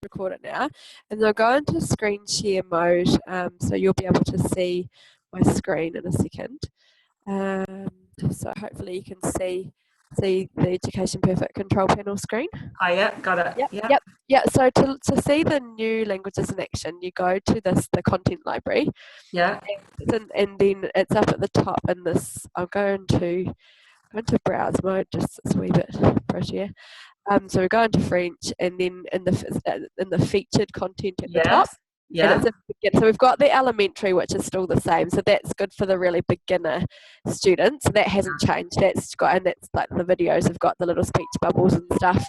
record it now, and they'll go into screen share mode, so you'll be able to see my screen in a second. So hopefully you can see the Education Perfect control panel screen. Oh yeah, got it. Yep. So to see the new languages in action, you go to the content library. Yeah. And then it's up at the top in this. I'll go into browse mode, just it's a wee bit prettier. So we go into French, and then in the featured content at the top. Yeah. And so we've got the elementary, which is still the same. So that's good for the really beginner students. So that hasn't changed. That's like the videos have got the little speech bubbles and stuff,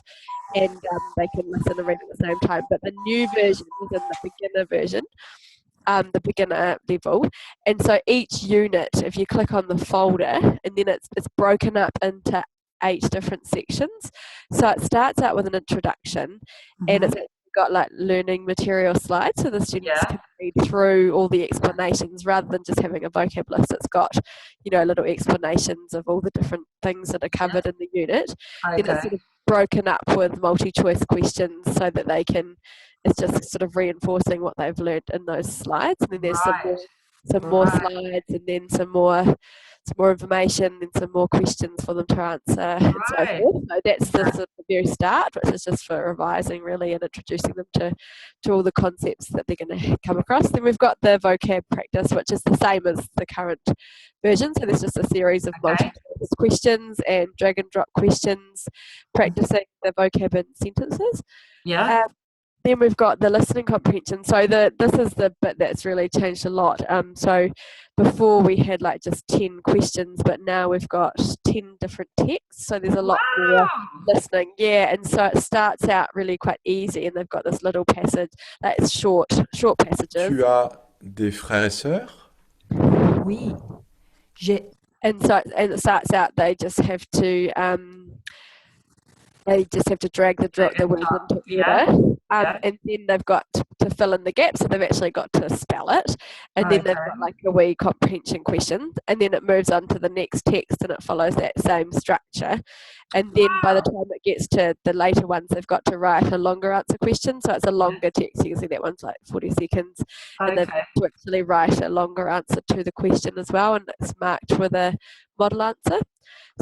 and they can listen and read at the same time. But the new version is in the beginner version, the beginner level. And so each unit, if you click on the folder, and then it's broken up into 8 different sections. So it starts out with an introduction, and it's got like learning material slides, so the students can read through all the explanations rather than just having a vocab list. It's got, little explanations of all the different things that are covered in the unit. Okay. Then it's sort of broken up with multi-choice questions so that it's just sort of reinforcing what they've learned in those slides. And then there's some more slides, and then some more information, and some more questions for them to answer, and so forth. So that's the sort of very start, which is just for revising really and introducing them to all the concepts that they're going to come across. Then we've got the vocab practice, which is the same as the current version. So there's just a series of multi-choice questions and drag and drop questions, practicing the vocab in sentences. Then we've got the listening comprehension. So this is the bit that's really changed a lot. So before we had like just 10 questions, but now we've got 10 different texts. So there's a lot more listening. Yeah, and so it starts out really quite easy, and they've got this little passage that's short passages. Tu as des frères et sœurs? Oui. And it starts out, they just have to drag the words into order. And then they've got to fill in the gaps, so they've actually got to spell it. And then they've got like a wee comprehension question, and then it moves on to the next text, and it follows that same structure. And then by the time it gets to the later ones, they've got to write a longer answer question. So it's a longer text. You can see that one's like 40 seconds. And they've got to actually write a longer answer to the question as well, and it's marked with a model answer.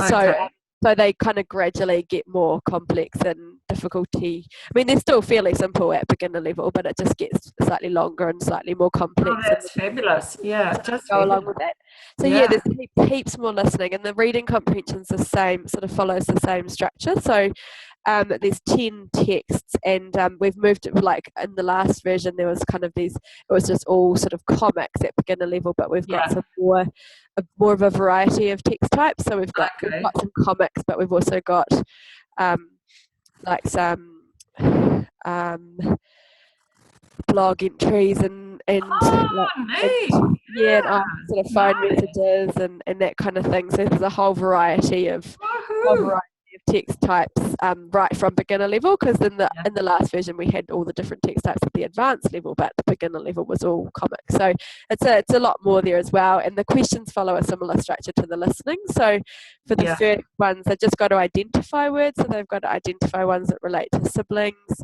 So they kind of gradually get more complex and difficulty. I mean, they're still fairly simple at beginner level, but it just gets slightly longer and slightly more complex. Oh, that's fabulous. Yeah, just go along with that. So there's heaps more listening, and the reading comprehension's the same, sort of follows the same structure. So there's 10 texts, and we've moved it, like in the last version there was kind of it was just all sort of comics at beginner level, but we've got some more of a variety of text types. So we've got some comics, but we've also got like some blog entries and sort of phone messages and that kind of thing. So there's a whole variety of text types right from beginner level, because in the last version we had all the different text types at the advanced level, but the beginner level was all comics. So it's a lot more there as well, and the questions follow a similar structure to the listening. So for the first ones, they've just got to identify words, so they've got to identify ones that relate to siblings,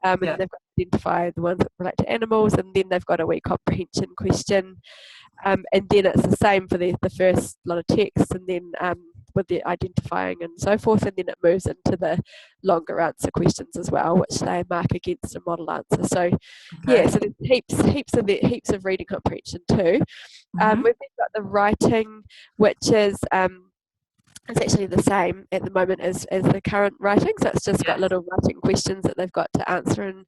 and they've got to identify the ones that relate to animals, and then they've got a wee comprehension question, and then it's the same for the first lot of text, and then with the identifying and so forth, and then it moves into the longer answer questions as well, which they mark against a model answer. So so there's heaps of reading comprehension too. We've then got the writing, which is it's actually the same at the moment as the current writing, so it's just got little writing questions that they've got to answer. And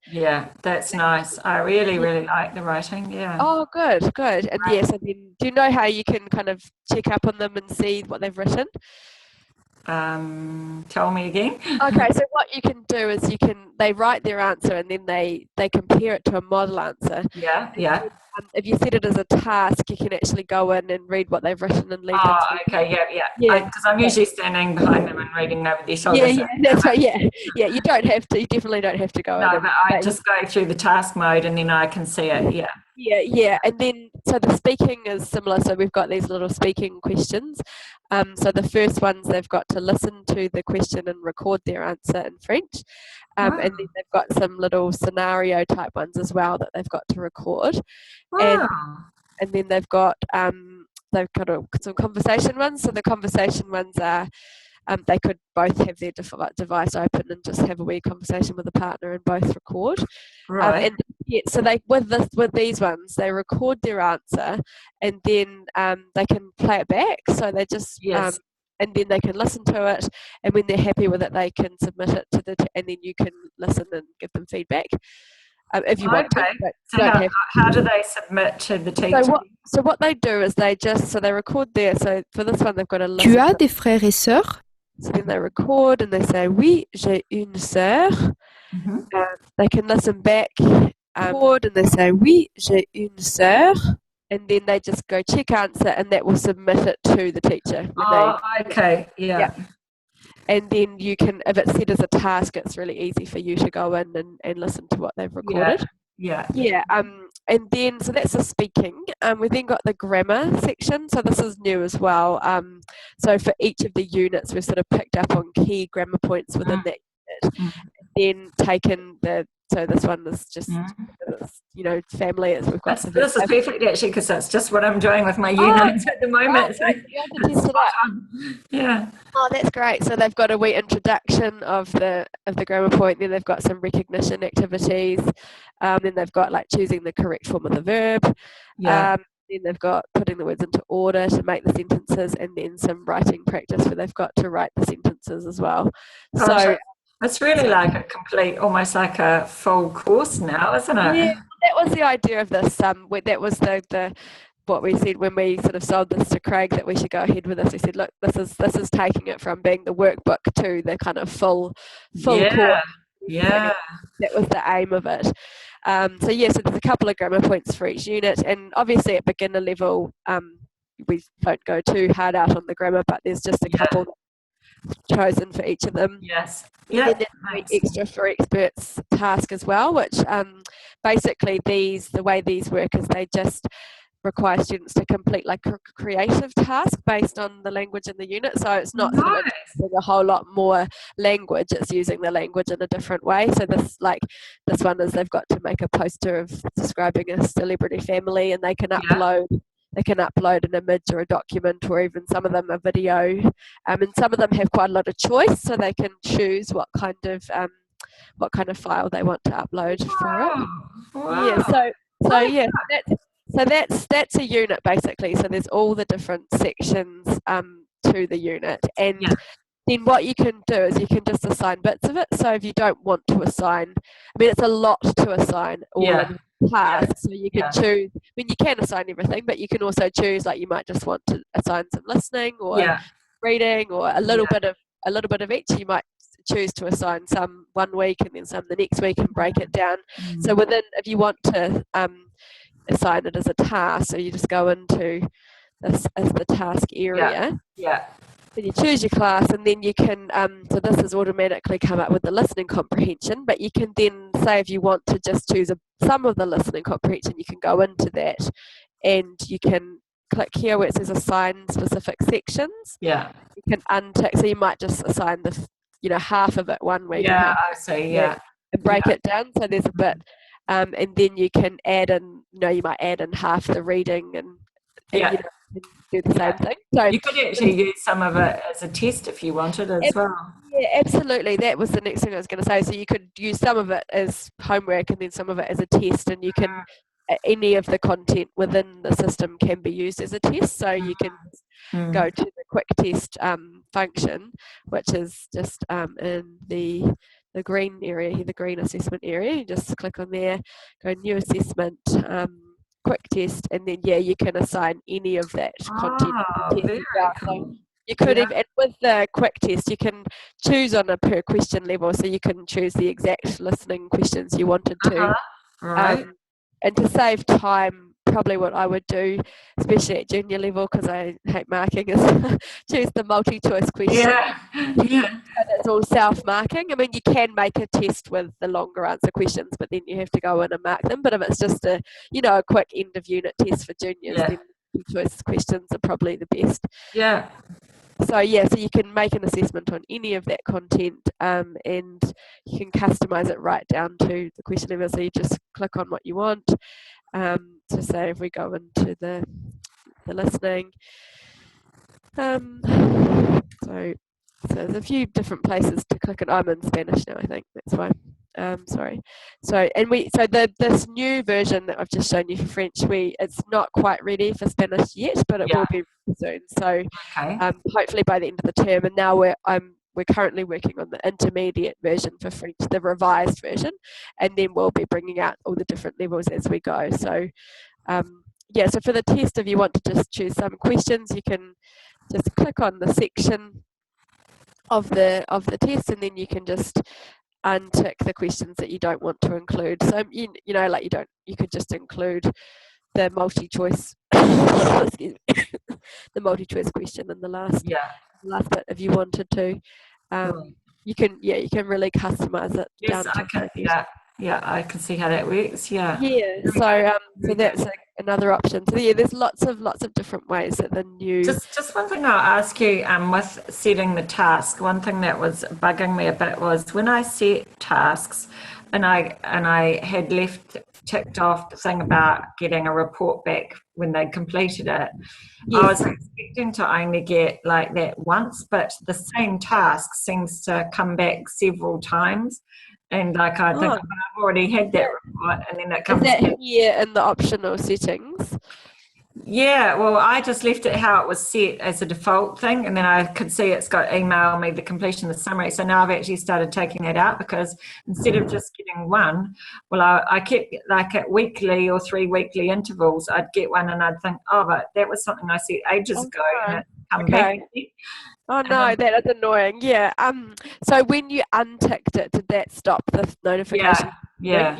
that's nice. I really like the writing. Oh, good. And so then, do you know how you can kind of check up on them and see what they've written? Tell me again. Okay, so what you can do is they write their answer, and then they compare it to a model answer. If you set it as a task, you can actually go in and read what they've written and leave them. Oh, okay, because I'm usually standing behind them and reading over their shoulders. That's right. You don't have to. You definitely don't have to go in. No, but I just go through the task mode, and then I can see it. Yeah. And then, so the speaking is similar. So we've got these little speaking questions. So the first ones, they've got to listen to the question and record their answer in French. And then they've got some little scenario type ones as well that they've got to record. Wow. And then they've got some conversation ones. So the conversation ones are, they could both have their device open and just have a wee conversation with a partner and both record. Right. So they with these ones, they record their answer and then they can play it back. So they just and then they can listen to it, and when they're happy with it, they can submit it to and then you can listen and give them feedback if you want to. But so how do they submit to the teacher? So what they do is they record there. So for this one, they've got to listen. Tu as des frères et sœurs? So then they record and they say, oui, j'ai une sœur. They can listen back, record, and they say, oui, j'ai une sœur. And then they just go check answer, and that will submit it to the teacher. Yeah. And then you can, if it's set as a task, it's really easy for you to go in and listen to what they've recorded. Yeah. And then, so that's the speaking. We've then got the grammar section. So this is new as well. So for each of the units, we've sort of picked up on key grammar points within that unit. And then taken so this one is just, family. We've got this is perfect actually, because that's just what I'm doing with my units at the moment. Yeah. Oh, that's great. So they've got a wee introduction of the grammar point. Then they've got some recognition activities. Then they've got like choosing the correct form of the verb. Then they've got putting the words into order to make the sentences, and then some writing practice where they've got to write the sentences as well. So it's really like a complete, almost like a full course now, isn't it? Yeah, that was the idea of this. That was the what we said when we sort of sold this to Craig, that we should go ahead with this. We said, look, this is taking it from being the workbook to the kind of full course. Yeah. That was the aim of it. So there's a couple of grammar points for each unit, and obviously at beginner level, we don't go too hard out on the grammar, but there's just a couple chosen for each of them. Yes. Yeah. And then extra for experts task as well, which basically the way these work is they just require students to complete like a creative task based on the language in the unit. So it's not sort of using a whole lot more language, it's using the language in a different way. So this one is they've got to make a poster of describing a celebrity family, and they can upload an image or a document, or even some of them a video, and some of them have quite a lot of choice, so they can choose what kind of file they want to upload for it. Wow. So that's a unit basically. So there's all the different sections to the unit, and then what you can do is you can just assign bits of it. So if you don't want to assign, it's a lot to assign all in tasks. So you can choose. You can assign everything, but you can also choose. Like you might just want to assign some listening or reading, or a little bit of each. You might choose to assign some one week and then some the next week, and break it down. So if you want to assign it as a task, so you just go into this as the task area. Then you choose your class, and then you can, so this has automatically come up with the listening comprehension, but you can then say if you want to just choose some of the listening comprehension, you can go into that, and you can click here where it says assign specific sections. You can untick, so you might just assign half of it one week. I see, and break it down, so there's a bit, and then you can add in, you might add in half the reading and do the same thing. So you could actually use some of it as a test if you wanted as well. Yeah, absolutely. That was the next thing I was going to say. So you could use some of it as homework and then some of it as a test, and you can any of the content within the system can be used as a test. So you can go to the quick test function, which is just in the green area, the green assessment area. You just click on there, go new assessment, quick test, and then you can assign any of that content. Very cool. You could even, and with the quick test, you can choose on a per question level, so you can choose the exact listening questions you wanted to. Right. And to save time probably what I would do, especially at junior level, because I hate marking, is choose the multi-choice question. Yeah. Yeah. And it's all self-marking. I mean, you can make a test with the longer answer questions, but then you have to go in and mark them. But if it's just a quick end of unit test for juniors, Yeah. then choice questions are probably the best. Yeah. So you can make an assessment on any of that content, and you can customize it right down to the question level. So you just click on what you want. So say if we go into the listening, so there's a few different places to click on. I'm in Spanish now, I think that's why. Sorry. So this new version that I've just shown you for French, it's not quite ready for Spanish yet, but it will be soon. So hopefully by the end of the term. And now we're currently working on the intermediate version for French, the revised version, and then we'll be bringing out all the different levels as we go. So so for the test, if you want to just choose some questions, you can just click on the section of the test, and then you can just untick the questions that you don't want to include. So you could just include the multi-choice excuse me, the multi-choice question in the last bit if you wanted to. You can really customize it down to I can see how that works. So that's another option. So there's lots of different ways that the new just one thing I'll ask you with setting the task. One thing that was bugging me a bit was when I set tasks and I had left ticked off the thing about getting a report back when they completed it. I was expecting to only get like that once, but the same task seems to come back several times. And I think I've already had that report, and then it comes. Is that here in the optional settings? Yeah, well, I just left it how it was set as a default thing, and then I could see it's got email me the completion of the summary. So now I've actually started taking that out, because instead of just getting one, well, I kept like at weekly or 3 weekly intervals, I'd get one and I'd think, but that was something I set ages ago, and it come back. Oh no, that is annoying. Yeah. So when you unticked it, did that stop the notification? Yeah.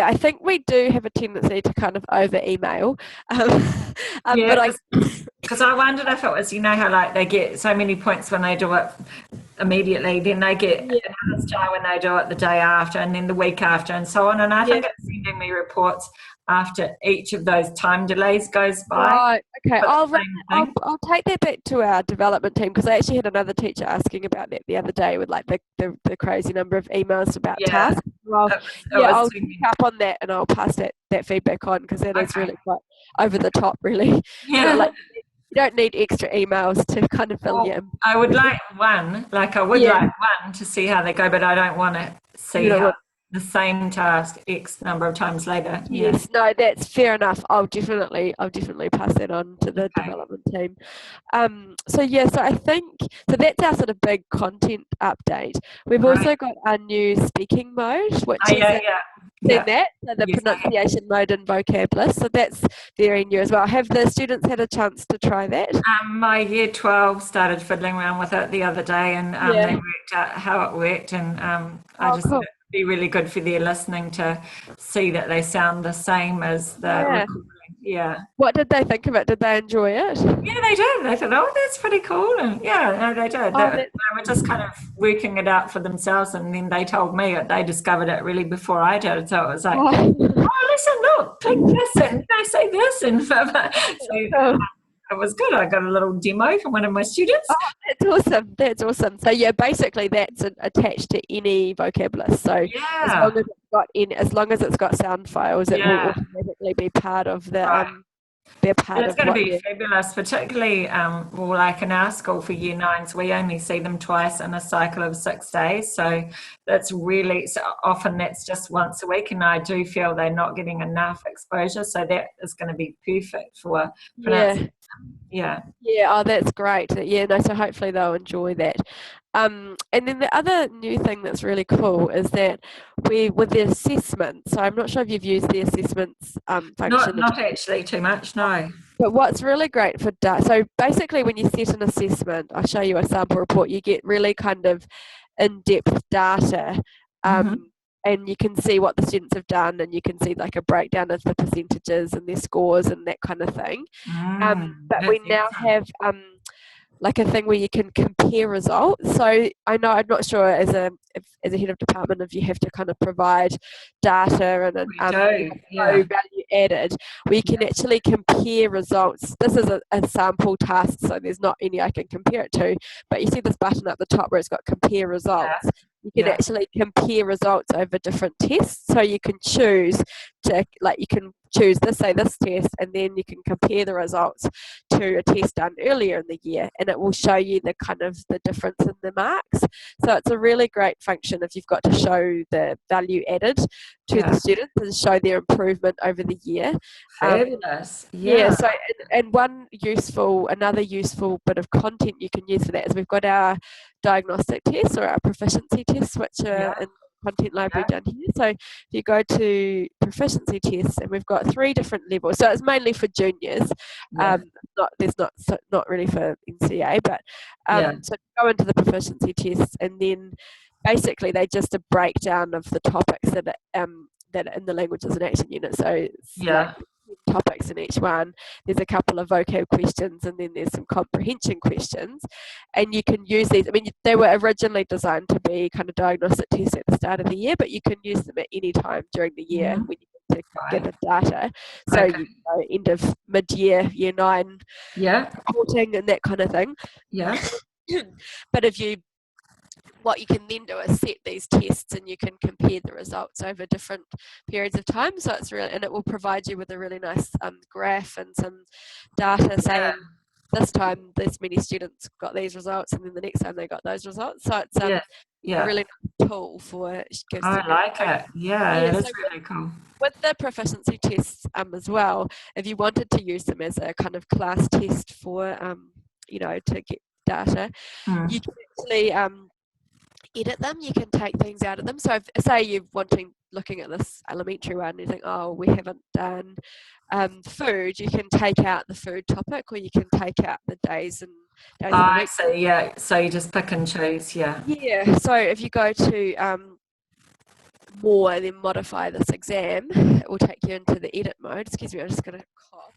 I think we do have a tendency to kind of over email. Because I wondered if it was, how like they get so many points when they do it immediately, then they get another star when they do it the day after, and then the week after, and so on. And I think it's sending me reports after each of those time delays goes by. Right, okay. I'll take that back to our development team, because I actually had another teacher asking about that the other day with like the crazy number of emails about tasks. Well, I'll pick up on that, and I'll pass that feedback on, because that is really quite over the top, really. Yeah. You don't need extra emails to kind of fill in. I would like one, like one to see how they go, but I don't want to see the same task X number of times later. Yes, no, that's fair enough. I'll definitely pass that on to the development team. So I think that's our sort of big content update. We've also got our new speaking mode, which is that, so the pronunciation mode and vocab list. So that's very new as well. Have the students had a chance to try that? My year 12 started fiddling around with it the other day, and they worked out how it worked, and I just thought it'd be really good for their listening to see that they sound the same as the recording. Yeah. What did they think of it? Did they enjoy it? Yeah, they did. They thought, that's pretty cool. And they did. They were just kind of working it out for themselves, and then they told me that they discovered it really before I did. So it was like, listen, look, click this, and they say this, and so it was good. I got a little demo from one of my students. Oh, that's awesome. So basically that's attached to any vocab list. So as long as it's got sound files, it will automatically be part of the It's going to be fabulous, particularly like in our school for year 9s, we only see them twice in a cycle of 6 days. So that's really, so often that's just once a week, and I do feel they're not getting enough exposure. So that is going to be perfect for pronunciation. That's great. So hopefully they'll enjoy that. And then the other new thing that's really cool is that with the assessments, so I'm not sure if you've used the assessments function. Not actually too much, no. But what's really great for so basically when you set an assessment, I'll show you a sample report, you get really kind of in-depth data. and you can see what the students have done, and you can see like a breakdown of the percentages and their scores and that kind of thing. But we That's now excellent. have like a thing where you can compare results. So I know, I'm not sure as a head of department if you have to kind of provide data and We do, no yeah. value added. We can actually compare results. This is a sample task, so there's not any I can compare it to, but you see this button at the top where it's got compare results. You can actually compare results over different tests. So you can choose to, like, you can choose this test, and then you can compare the results to a test done earlier in the year, and it will show you the kind of the difference in the marks. So it's a really great function if you've got to show the value added to the students and show their improvement over the year. Fabulous. Yeah, so and another useful bit of content you can use for that is we've got our diagnostic tests or our proficiency tests, which are in the content library down here. So if you go to proficiency tests, and we've got 3 different levels. So it's mainly for juniors. Not really for NCA, but so go into the proficiency tests, and then basically they just a breakdown of the topics that are in the languages and action unit. So it's like topics in each one. There's a couple of vocab questions, and then there's some comprehension questions, and you can use these. I mean, they were originally designed to be kind of diagnostic tests at the start of the year, but you can use them at any time during the year when you need to gather data. So you know, end of mid-year, year 9 reporting and that kind of thing. But what you can then do is set these tests, and you can compare the results over different periods of time. So it's really, and it will provide you with a really nice graph and some data saying this time this many students got these results, and then the next time they got those results. So it's a really nice tool for. I like it. It is really cool. With the proficiency tests as well, if you wanted to use them as a kind of class test for to get data, you can actually edit them. You can take things out of them. So if, say you're looking at this elementary one, and you think, oh, we haven't done food, you can take out the food topic, or you can take out the days of the week. I see, so you just pick and choose. So if you go to more and then modify this exam, it will take you into the edit mode. Excuse me, I'm just going to cough.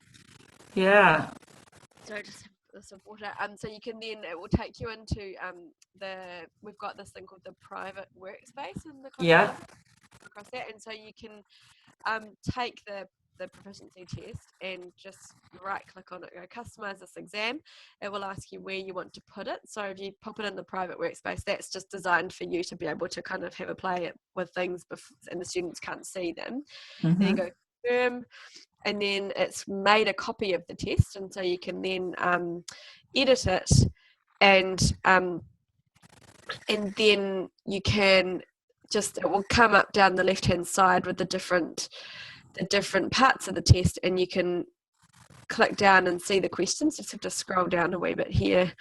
So just some water. So you can then, it will take you into we've got this thing called the private workspace in the across that, and so you can take the proficiency test and just right click on it, go customize this exam. It will ask you where you want to put it. So if you pop it in the private workspace, that's just designed for you to be able to kind of have a play with things and the students can't see them. Then you go confirm, and then it's made a copy of the test, and so you can then edit it, and then you can it will come up down the left hand side with the different parts of the test, and you can click down and see the questions. Just have to scroll down a wee bit here.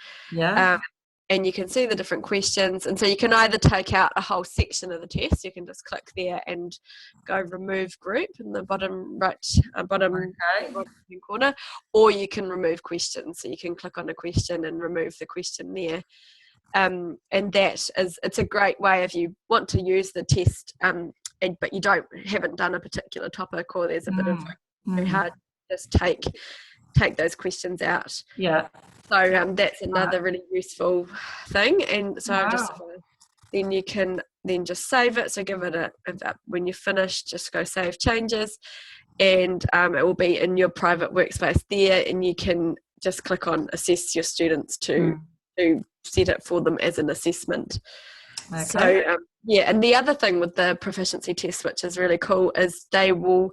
And you can see the different questions, and so you can either take out a whole section of the test. You can just click there and go remove group in the bottom right bottom corner, or you can remove questions. So you can click on a question and remove the question there. And it's a great way if you want to use the test, but you haven't done a particular topic, or there's a bit of very hard, just take those questions out. So that's another really useful thing. And so then you can then just save it. So give it when you're finished, just go save changes, and it will be in your private workspace there, and you can just click on assess your students to set it for them as an assessment. So and the other thing with the proficiency test, which is really cool, is they will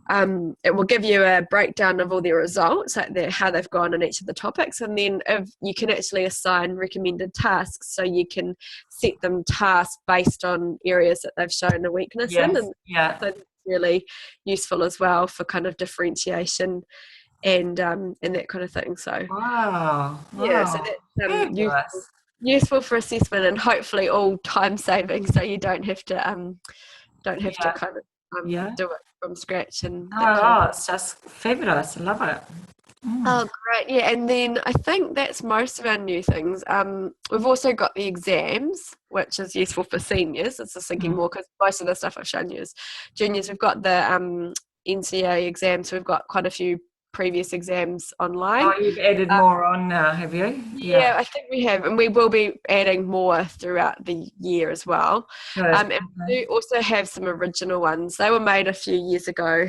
it will give you a breakdown of all their results, like how they've gone in each of the topics, and then if you can actually assign recommended tasks, so you can set them tasks based on areas that they've shown a weakness in, and so that's really useful as well for kind of differentiation and that kind of thing. So so that's useful for assessment, and hopefully all time saving, so you don't have to kind of do it from scratch. And it's just fabulous. I love it. Oh, great. Yeah, and then I think that's most of our new things. We've also got the exams, which is useful for seniors. It's just thinking more because most of the stuff I've shown you is juniors. We've got the NCA exams, so we've got quite a few previous exams online. Oh, you've added more on now, have you? Yeah, I think we have, and we will be adding more throughout the year as well. Good. And we do also have some original ones. They were made a few years ago.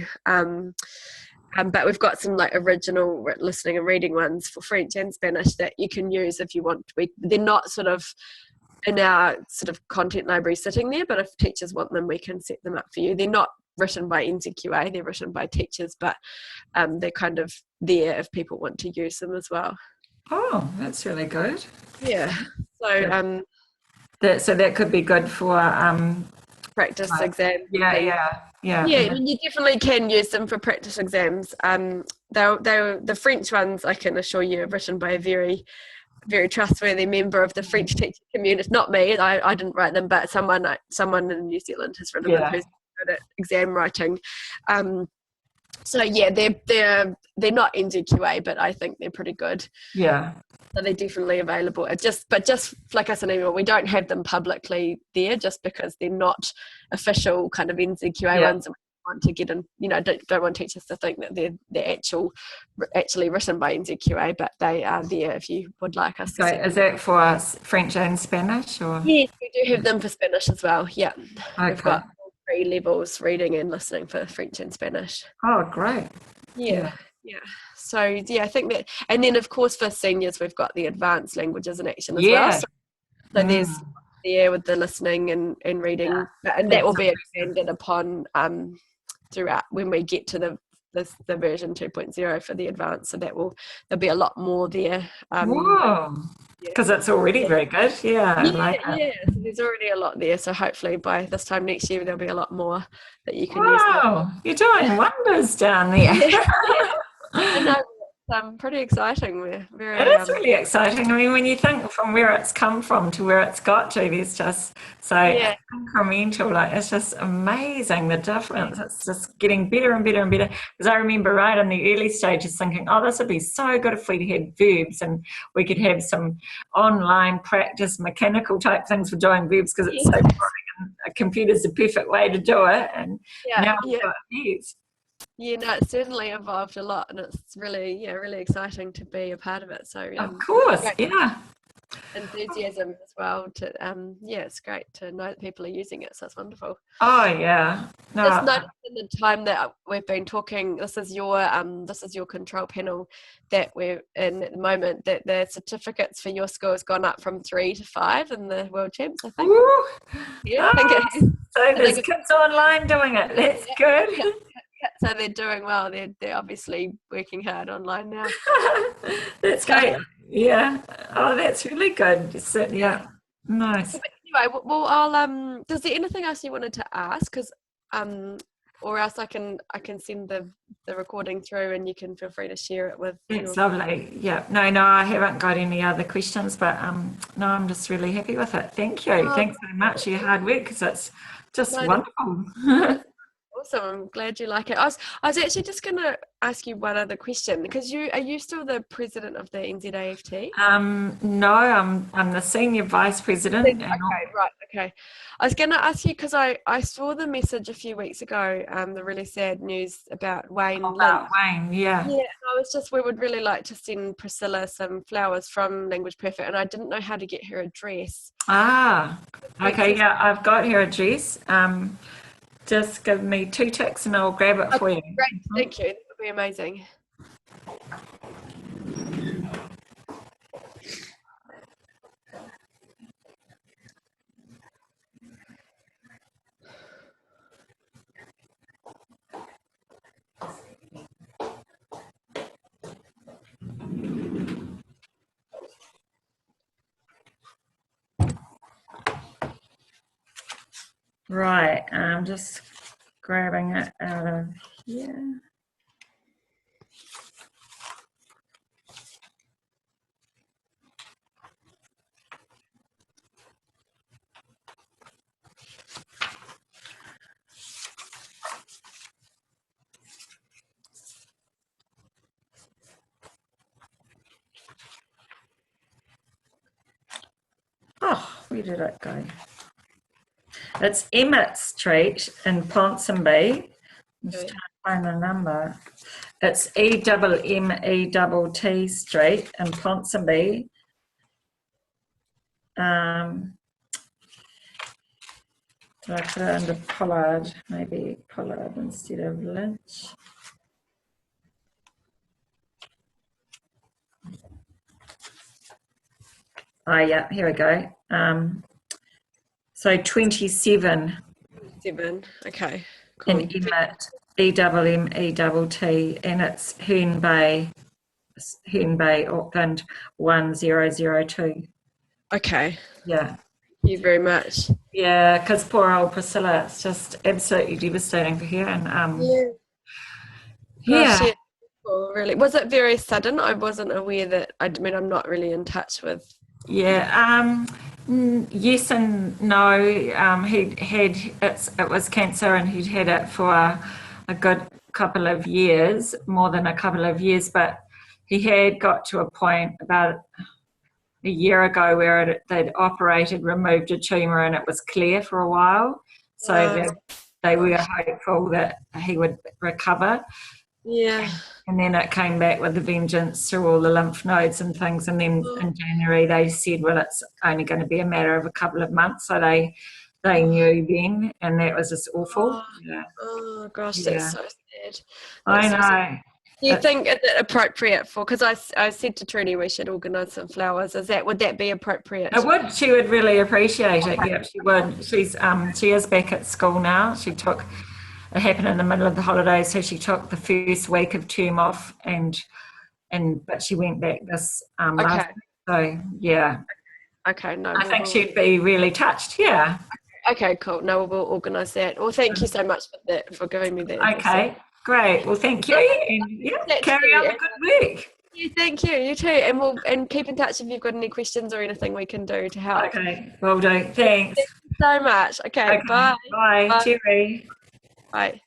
But we've got some like original listening and reading ones for French and Spanish that you can use if you want. They're not sort of in our sort of content library sitting there, but if teachers want them, we can set them up for you. They're not written by NZQA, they're written by teachers, but they're kind of there if people want to use them as well. Oh, that's really good. Yeah. So so that could be good for practice exams. Yeah. I mean, you definitely can use them for practice exams. The French ones, I can assure you, are written by a very, very trustworthy member of the French teaching community. Not me, I didn't write them, but someone in New Zealand has written them who's good at exam writing. So yeah, they're not NZQA, but I think they're pretty good. Yeah. So they're definitely available. Just like I said, we don't have them publicly there just because they're not official kind of NZQA ones. And we want to get in, don't want teachers to think that they're actually written by NZQA, but they are there if you would like us. So is that for us, French and Spanish, or? Yes, we do have them for Spanish as well. Yeah, okay. We've got all 3 levels: reading and listening for French and Spanish. Oh, great. Yeah. So I think that, and then of course for seniors we've got the advanced languages in action as well. So there's there with the listening and reading, and that will be expanded upon throughout when we get to the version 2.0 for the advanced. So there'll be a lot more there. Because it's already very good. So there's already a lot there. So hopefully by this time next year there'll be a lot more that you can use. Wow, you're doing wonders down there. I know, it's pretty exciting. It is really exciting. I mean, when you think from where it's come from to where it's got to, there's just so incremental. Like, it's just amazing, the difference. It's just getting better and better and better. Because I remember right in the early stages thinking, oh, this would be so good if we had verbs and we could have some online practice, mechanical type things for doing verbs, because it's so boring and a computer's the perfect way to do it. And now we've got verbs. Yeah, no, it's certainly evolved a lot, and it's really, really exciting to be a part of it. So, of course, enthusiasm as well. To it's great to know that people are using it. So it's wonderful. Oh yeah, Just notice in the time that we've been talking, this is your control panel that we're in at the moment. That the certificates for your school has gone up from 3 to 5 in the World Champs, I think. Ooh. Yeah, I think it is. So there's kids online doing it. That's good. So they're doing well. They're obviously working hard online now. That's great. Yeah. Oh, that's really good. Yeah. Nice. But anyway, well, I'll Is there anything else you wanted to ask? Because or else I can send the recording through, and you can feel free to share it with. That's lovely. Yeah. No, I haven't got any other questions, but no, I'm just really happy with it. Thank you. Thanks so much for your hard work, because it's just wonderful. Awesome. I'm glad you like it. I was actually just going to ask you one other question, because are you still the president of the NZAFT? No, I'm the senior vice president. Okay. I was going to ask you because I saw the message a few weeks ago, the really sad news about Wayne. Wayne, yeah. Yeah, we would really like to send Priscilla some flowers from Language Perfect, and I didn't know how to get her address. Okay, yeah, I've got her address. Just give me 2 ticks and I'll grab it for you. Great, thank you. That would be amazing. Right, I'm just grabbing it out of here. Where did it go? It's Emmett Street in Ponsonby. I'm just trying to find the number. It's EMMETT Street in Ponsonby. Did I put it under Pollard? Maybe Pollard instead of Lynch. Oh, yeah, here we go. So 27. 7. Okay. Cool. In Emmett, EMMETT, and it's Herne Bay, Auckland 1002. Okay. Yeah. Thank you very much. Yeah, because poor old Priscilla, it's just absolutely devastating for her. And yeah. Gosh, oh, really. Was it very sudden? I wasn't aware that. I mean, I'm not really in touch with. Yeah. Yes and no. It was cancer, and he'd had it for a good couple of years, more than a couple of years. But he had got to a point about a year ago where they'd operated, removed a tumour, and it was clear for a while. So they were hopeful that he would recover. Yeah. And then it came back with a vengeance through all the lymph nodes and things. And then in January they said, well, it's only going to be a matter of a couple of months. So they knew then, and that was just awful. Yeah. Oh gosh, that's so sad. I know. Do you think is it appropriate for? Because I said to Trudy we should organise some flowers. Would that be appropriate? It would. She would really appreciate it. Yeah, she would. She is back at school now. It happened in the middle of the holidays, so she took the first week of term off, but she went back this last week. So yeah. Okay. No. I think she'd be really touched. Yeah. Okay. Cool. No, we'll organise that. Well, thank you so much for giving me that. Okay. Great. Well, thank you, and carry on the good work. Yeah, thank you. You too, and keep in touch if you've got any questions or anything we can do to help. Okay, will do. Thanks. Thank you so much. Okay. Bye. Bye. Cheery. Bye.